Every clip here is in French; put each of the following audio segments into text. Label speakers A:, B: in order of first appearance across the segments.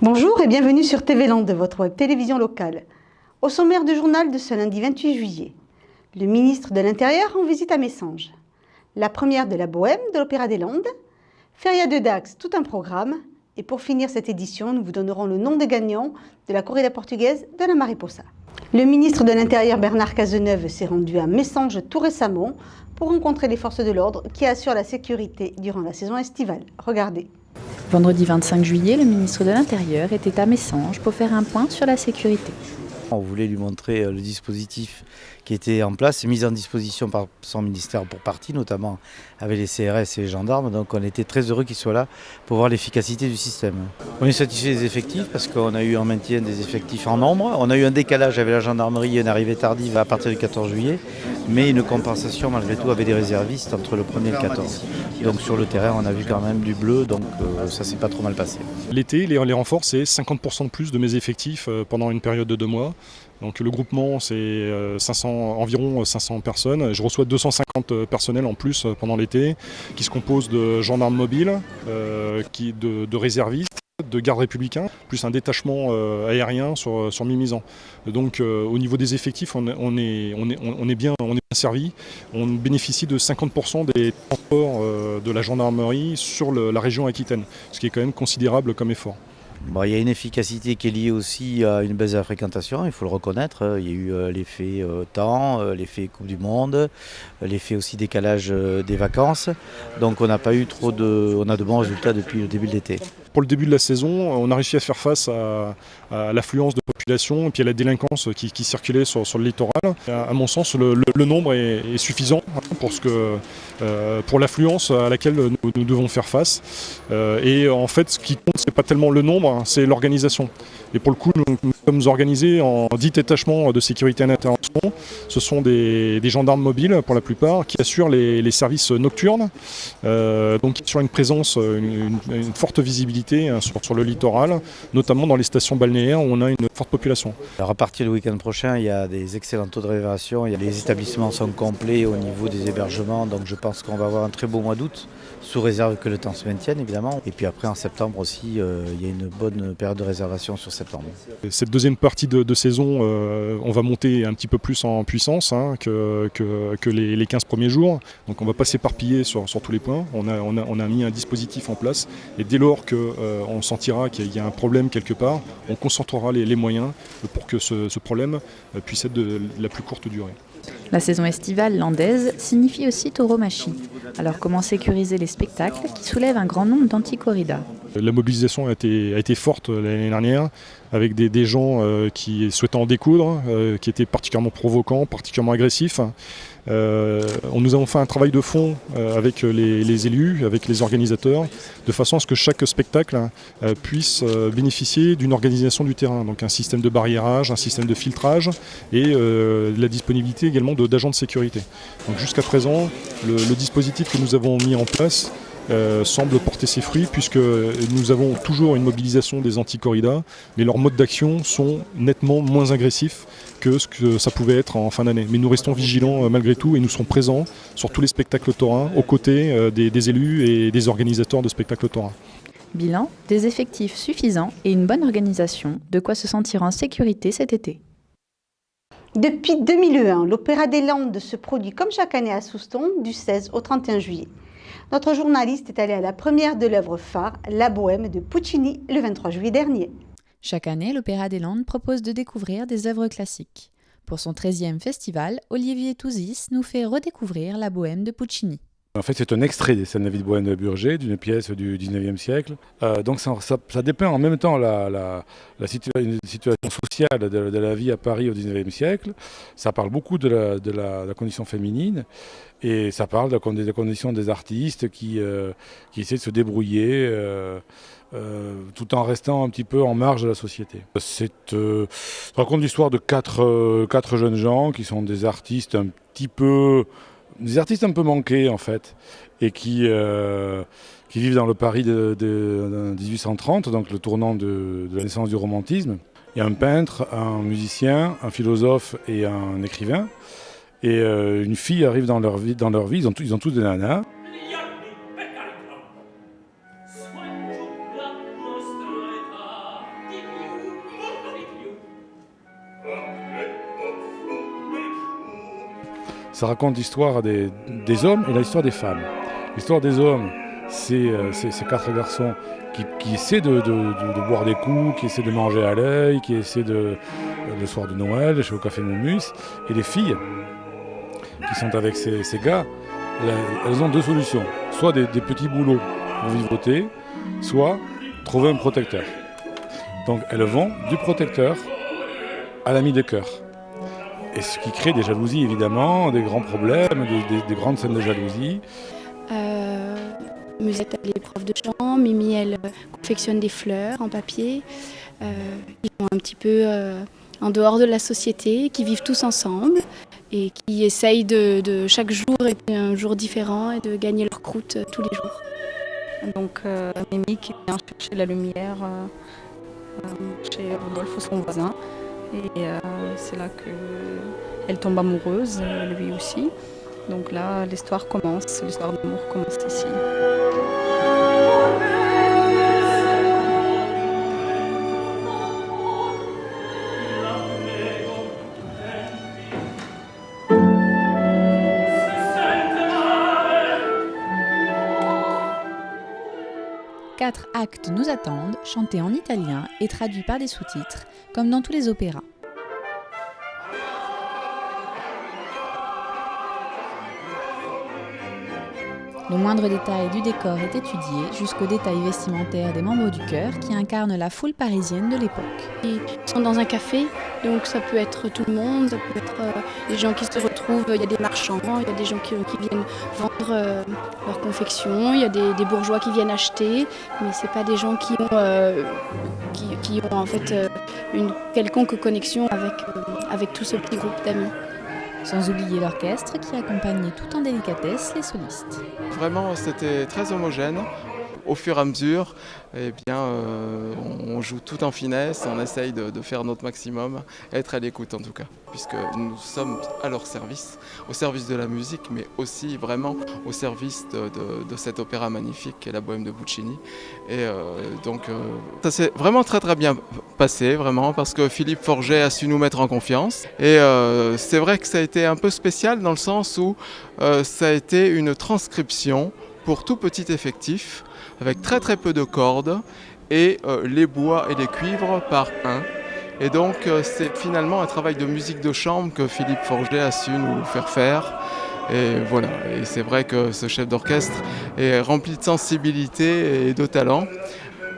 A: Bonjour et bienvenue sur TV Land, votre web télévision locale. Au sommaire du journal de ce lundi 28 juillet, le ministre de l'Intérieur en visite à Messanges, la première de la Bohème de l'Opéra des Landes, Feria de Dax, tout un programme, et pour finir cette édition, nous vous donnerons le nom des gagnants de la corrida portugaise de la Mariposa. Le ministre de l'Intérieur Bernard Cazeneuve s'est rendu à Messanges tout récemment pour rencontrer les forces de l'ordre qui assurent la sécurité durant la saison estivale. Regardez.
B: Vendredi 25 juillet, le ministre de l'Intérieur était à Messanges pour faire un point sur la sécurité.
C: On voulait lui montrer le dispositif qui était en place, mis en disposition par son ministère pour partie, notamment avec les CRS et les gendarmes. Donc on était très heureux qu'il soit là pour voir l'efficacité du système. On est satisfait des effectifs parce qu'on a eu un maintien des effectifs en nombre. On a eu un décalage avec la gendarmerie, une arrivée tardive à partir du 14 juillet, mais une compensation malgré tout avec des réservistes entre le 1er et le 14. Donc sur le terrain, on a vu quand même du bleu, donc ça s'est pas trop mal passé.
D: L'été, les renforts, c'est 50% de plus de mes effectifs pendant une période de 2 mois. Donc le groupement, c'est environ 500 personnes. Je reçois 250 personnels en plus pendant l'été, qui se composent de gendarmes mobiles, de réservistes, de gardes républicains, plus un détachement aérien sur Mimizan. Donc au niveau des effectifs, on est bien servi. On bénéficie de 50% des transports de la gendarmerie sur la région Aquitaine, ce qui est quand même considérable comme effort.
C: Bon, il y a une efficacité qui est liée aussi à une baisse de la fréquentation, il faut le reconnaître. Il y a eu l'effet temps, l'effet Coupe du Monde, l'effet aussi décalage des vacances. Donc on n'a pas eu on a de bons résultats depuis le début de l'été.
D: Pour le début de la saison, on a réussi à faire face à l'affluence de population et puis à la délinquance qui circulait sur le littoral. À mon sens, le nombre est suffisant pour l'affluence à laquelle nous devons faire face. Et en fait, ce qui compte, c'est pas tellement le nombre, c'est l'organisation. Et pour le coup, nous sommes organisés en 10 détachements de sécurité et d'intervention. Ce sont des gendarmes mobiles pour la plupart qui assurent les services nocturnes, donc qui assurent une présence, une forte visibilité sur le littoral, notamment dans les stations balnéaires où on a une forte population.
C: Alors à partir du week-end prochain, il y a des excellents taux de réservation. Les établissements sont complets au niveau des hébergements, donc je pense qu'on va avoir un très beau mois d'août, sous réserve que le temps se maintienne évidemment. Et puis après en septembre aussi, il y a une bonne période de réservation sur septembre.
D: Cette deuxième partie de saison, on va monter un petit peu plus en puissance que les 15 premiers jours. Donc on va pas s'éparpiller sur tous les points. On a mis un dispositif en place et dès lors qu'on sentira qu'il y a un problème quelque part, on concentrera les moyens pour que ce problème puisse être de la plus courte durée.
B: La saison estivale landaise signifie aussi tauromachie. Alors comment sécuriser les spectacles qui soulèvent un grand nombre d'anti-corridas ?
D: La mobilisation a été forte l'année dernière, avec des gens qui souhaitaient en découdre, qui étaient particulièrement provocants, particulièrement agressifs. Nous avons fait un travail de fond avec les élus, avec les organisateurs, de façon à ce que chaque spectacle puisse bénéficier d'une organisation du terrain, donc un système de barriérage, un système de filtrage et la disponibilité également d'agents de sécurité. Donc jusqu'à présent, le dispositif que nous avons mis en place semble porter ses fruits puisque nous avons toujours une mobilisation des anti-corridas, mais leurs modes d'action sont nettement moins agressifs que ce que ça pouvait être en fin d'année. Mais nous restons vigilants malgré tout et nous serons présents sur tous les spectacles taurins aux côtés des élus et des organisateurs de spectacles taurins.
B: Bilan, des effectifs suffisants et une bonne organisation, de quoi se sentir en sécurité cet été.
A: Depuis 2001, l'Opéra des Landes se produit comme chaque année à Souston du 16 au 31 juillet. Notre journaliste est allé à la première de l'œuvre phare, La Bohème de Puccini, le 23 juillet dernier.
B: Chaque année, l'Opéra des Landes propose de découvrir des œuvres classiques. Pour son 13e festival, Olivier Touzis nous fait redécouvrir La Bohème de Puccini.
E: En fait, c'est un extrait des scènes de la vie de Bohème de Burger, d'une pièce du 19e siècle. Donc ça dépeint en même temps une situation sociale de la vie à Paris au 19e siècle. Ça parle beaucoup de la condition féminine et ça parle des conditions des artistes qui essaient de se débrouiller tout en restant un petit peu en marge de la société. Ça raconte l'histoire de quatre jeunes gens qui sont des artistes un peu manqués en fait, et qui vivent dans le Paris de 1830, donc le tournant de la naissance du romantisme. Il y a un peintre, un musicien, un philosophe et un écrivain. Et une fille arrive dans leur vie, ils ont tous des nanas. Ça raconte l'histoire des hommes et l'histoire des femmes. L'histoire des hommes, c'est ces 4 garçons qui essaient de boire des coups, qui essaient de manger à l'œil, qui essaient le soir de Noël, chez au Café Momus. Et les filles qui sont avec ces gars, elles ont 2 solutions. Soit des petits boulots pour vivoter, soit trouver un protecteur. Donc elles vont du protecteur à l'ami de cœur. Et ce qui crée des jalousies évidemment, des grands problèmes, des grandes scènes de jalousie.
F: Musette, elle est prof de chant, Mimi, elle confectionne des fleurs en papier. Ils sont un petit peu en dehors de la société, qui vivent tous ensemble et qui essayent de chaque jour être un jour différent et de gagner leur croûte tous les jours.
G: Donc Mimi qui vient chercher la lumière chez Rodolphe, son voisin. Et c'est là qu'elle tombe amoureuse, lui aussi. Donc là, l'histoire commence, l'histoire d'amour commence ici.
B: Quatre actes nous attendent, chantés en italien et traduits par des sous-titres, comme dans tous les opéras. Le moindre détail du décor est étudié, jusqu'aux détails vestimentaires des membres du chœur qui incarnent la foule parisienne de l'époque.
F: Ils sont dans un café, donc ça peut être tout le monde, ça peut être des gens qui se retrouvent, il y a des marchands, il y a des gens qui viennent vendre leur confection, il y a des bourgeois qui viennent acheter, mais ce n'est pas des gens qui ont en fait une quelconque connexion avec tout ce petit groupe d'amis.
B: Sans oublier l'orchestre qui accompagnait tout en délicatesse les solistes.
H: Vraiment, c'était très homogène. Au fur et à mesure, on joue tout en finesse, on essaye de faire notre maximum, être à l'écoute en tout cas, puisque nous sommes à leur service, au service de la musique, mais aussi vraiment au service de cet opéra magnifique qu'est la Bohème de Puccini. Et ça s'est vraiment très très bien passé, vraiment, parce que Philippe Forget a su nous mettre en confiance. Et c'est vrai que ça a été un peu spécial dans le sens où ça a été une transcription pour tout petit effectif, avec très très peu de cordes et les bois et les cuivres par un. Et donc c'est finalement un travail de musique de chambre que Philippe Forget a su nous faire. Et voilà, et c'est vrai que ce chef d'orchestre est rempli de sensibilité et de talent.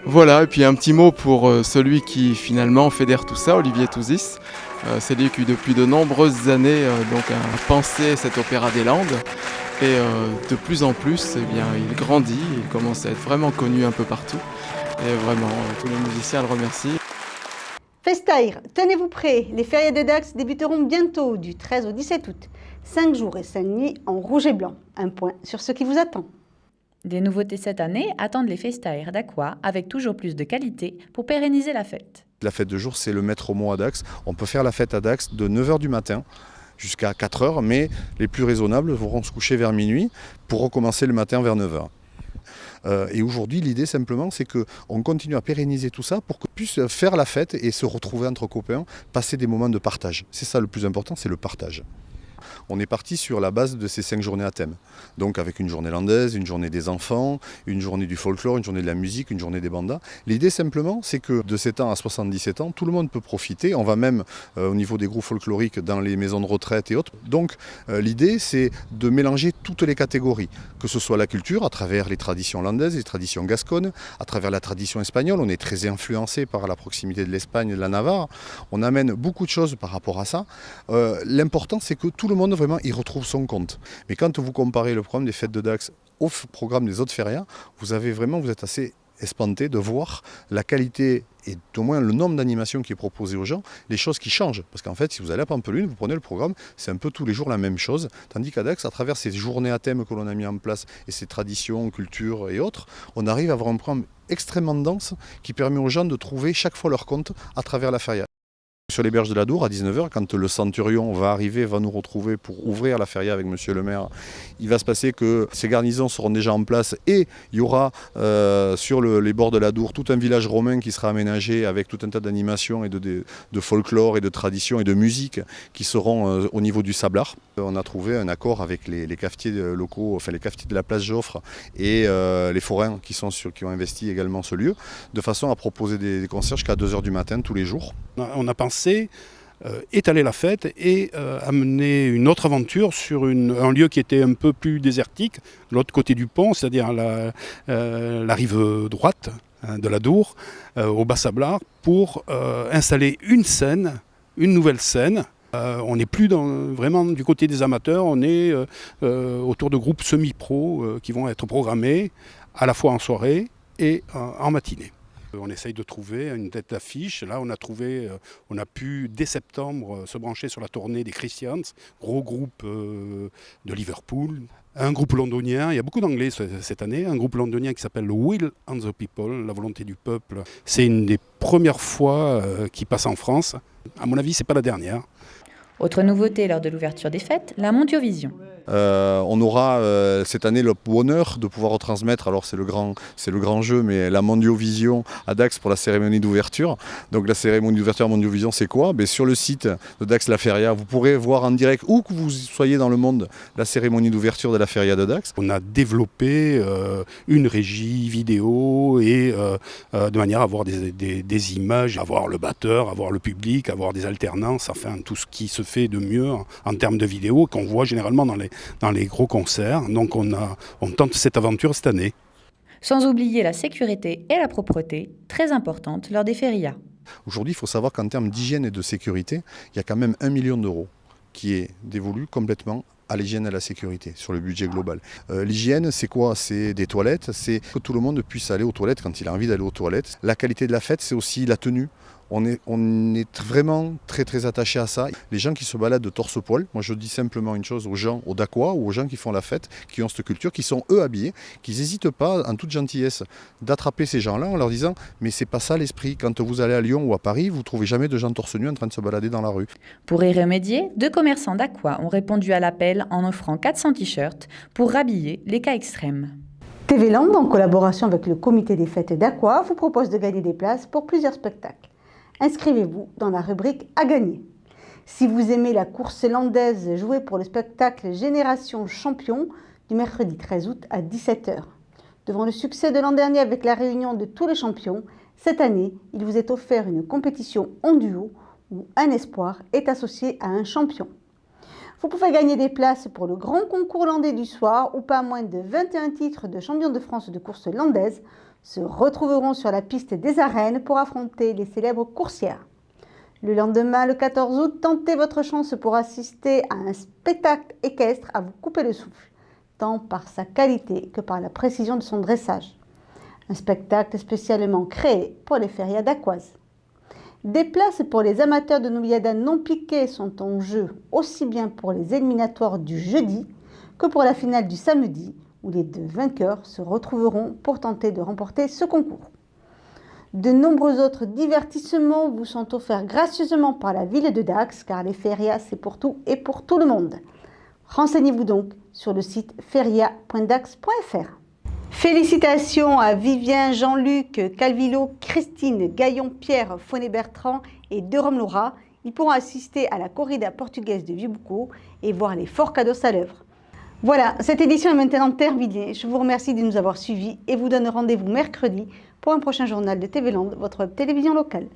H: Voilà, et puis un petit mot pour celui qui finalement fédère tout ça, Olivier Touzis. C'est lui qui depuis de nombreuses années a pensé cet opéra des Landes. Et de plus en plus, il grandit, il commence à être vraiment connu un peu partout. Et vraiment, tous les musiciens le remercient.
A: Festaire, tenez-vous prêts, les fériés de Dax débuteront bientôt du 13 au 17 août. 5 jours et 5 nuits en rouge et blanc. Un point sur ce qui vous attend.
B: Des nouveautés cette année attendent les Festaires d'Aqua avec toujours plus de qualité pour pérenniser la fête.
I: La fête de jour, c'est le maître mot à Dax. On peut faire la fête à Dax de 9h du matin jusqu'à 4h, mais les plus raisonnables vont se coucher vers minuit pour recommencer le matin vers 9h. Et aujourd'hui, l'idée simplement, c'est qu'on continue à pérenniser tout ça pour qu'on puisse faire la fête et se retrouver entre copains, passer des moments de partage. C'est ça le plus important, c'est le partage. On est parti sur la base de ces 5 journées à thème. Donc avec une journée landaise, une journée des enfants, une journée du folklore, une journée de la musique, une journée des bandas. L'idée simplement, c'est que de 7 ans à 77 ans, tout le monde peut profiter. On va même au niveau des groupes folkloriques dans les maisons de retraite et autres. Donc l'idée, c'est de mélanger toutes les catégories, que ce soit la culture à travers les traditions landaises, les traditions gasconnes, à travers la tradition espagnole. On est très influencé par la proximité de l'Espagne et de la Navarre. On amène beaucoup de choses par rapport à ça. L'important, c'est que tout le monde vraiment y retrouve son compte. Mais quand vous comparez le programme des fêtes de Dax au programme des autres férias, vous êtes assez espanté de voir la qualité et au moins le nombre d'animations qui est proposé aux gens, les choses qui changent. Parce qu'en fait, si vous allez à Pampelune, vous prenez le programme, c'est un peu tous les jours la même chose. Tandis qu'à Dax, à travers ces journées à thème que l'on a mis en place et ces traditions, cultures et autres, on arrive à avoir un programme extrêmement dense qui permet aux gens de trouver chaque fois leur compte à travers la feria. Sur les berges de l'Adour, à 19h, quand le centurion va arriver, va nous retrouver pour ouvrir la feria avec monsieur le maire, il va se passer que ces garnisons seront déjà en place et il y aura sur les bords de l'Adour tout un village romain qui sera aménagé avec tout un tas d'animations et de folklore et de traditions et de musique qui seront au niveau du Sablard. On a trouvé un accord avec les cafetiers locaux, enfin les cafetiers de la place Joffre et les forains qui ont investi également ce lieu, de façon à proposer des concerts jusqu'à 2h du matin tous les jours.
J: On a pensé étaler la fête et amener une autre aventure sur un lieu qui était un peu plus désertique, de l'autre côté du pont, c'est-à-dire la rive droite de l'Adour, au Bas-Sablard, pour installer une nouvelle scène. On n'est plus vraiment du côté des amateurs, on est autour de groupes semi-pro qui vont être programmés à la fois en soirée et en matinée. On essaye de trouver une tête d'affiche. Là, on a pu dès septembre se brancher sur la tournée des Christians, gros groupe de Liverpool. Un groupe londonien, il y a beaucoup d'anglais cette année, un groupe londonien qui s'appelle Will and the People, la volonté du peuple. C'est une des premières fois qu'il passe en France. À mon avis, c'est pas la dernière.
B: Autre nouveauté lors de l'ouverture des fêtes, la Mondiovision.
I: On aura cette année le bonheur de pouvoir retransmettre, alors c'est le grand jeu, mais la Mondiovision à Dax pour la cérémonie d'ouverture. Donc la cérémonie d'ouverture à Mondiovision, c'est quoi ? Sur le site de Dax La Feria, vous pourrez voir en direct, où que vous soyez dans le monde, la cérémonie d'ouverture de la Feria de Dax.
J: On a développé une régie vidéo et de manière à avoir des images, avoir le batteur, avoir le public, avoir des alternances, enfin tout ce qui se fait de mieux en termes de vidéo qu'on voit généralement dans les gros concerts. Donc on tente cette aventure cette année.
B: Sans oublier la sécurité et la propreté, très importantes lors des férias.
I: Aujourd'hui, il faut savoir qu'en termes d'hygiène et de sécurité, il y a quand même 1 million d'euros qui est dévolu complètement à l'hygiène et à la sécurité sur le budget global. L'hygiène, c'est quoi ? C'est des toilettes, c'est que tout le monde puisse aller aux toilettes quand il a envie d'aller aux toilettes. La qualité de la fête, c'est aussi la tenue. On est vraiment très très attaché à ça. Les gens qui se baladent de torse-poil, moi je dis simplement une chose aux gens, aux Dacois ou aux gens qui font la fête, qui ont cette culture, qui sont eux habillés, qu'ils n'hésitent pas en toute gentillesse d'attraper ces gens-là en leur disant « mais c'est pas ça l'esprit, quand vous allez à Lyon ou à Paris, vous ne trouvez jamais de gens torse nu en train de se balader dans la rue ».
B: Pour y remédier, 2 commerçants dacois ont répondu à l'appel en offrant 400 t-shirts pour rhabiller les cas extrêmes.
A: TV Land, en collaboration avec le comité des fêtes d'Aqua, vous propose de gagner des places pour plusieurs spectacles. Inscrivez-vous dans la rubrique à gagner. Si vous aimez la course landaise, jouez pour le spectacle Génération Champion du mercredi 13 août à 17h. Devant le succès de l'an dernier avec la réunion de tous les champions, cette année, il vous est offert une compétition en duo où un espoir est associé à un champion. Vous pouvez gagner des places pour le grand concours landais du soir où pas moins de 21 titres de champion de France de course landaise se retrouveront sur la piste des arènes pour affronter les célèbres coursières. Le lendemain, le 14 août, tentez votre chance pour assister à un spectacle équestre à vous couper le souffle, tant par sa qualité que par la précision de son dressage. Un spectacle spécialement créé pour les férias dacquoises. Des places pour les amateurs de nouillada non piquées sont en jeu aussi bien pour les éliminatoires du jeudi que pour la finale du samedi, où les 2 vainqueurs se retrouveront pour tenter de remporter ce concours. De nombreux autres divertissements vous sont offerts gracieusement par la ville de Dax, car les férias, c'est pour tout et pour tout le monde. Renseignez-vous donc sur le site feria.dax.fr. Félicitations à Vivien, Jean-Luc, Calvillo, Christine, Gaillon, Pierre, Fonet-Bertrand et Derome Laura. Ils pourront assister à la corrida portugaise de Vibuco et voir les forts cadeaux à l'œuvre. Voilà, cette édition est maintenant terminée. Je vous remercie de nous avoir suivis et vous donne rendez-vous mercredi pour un prochain journal de TV Land, votre web télévision locale.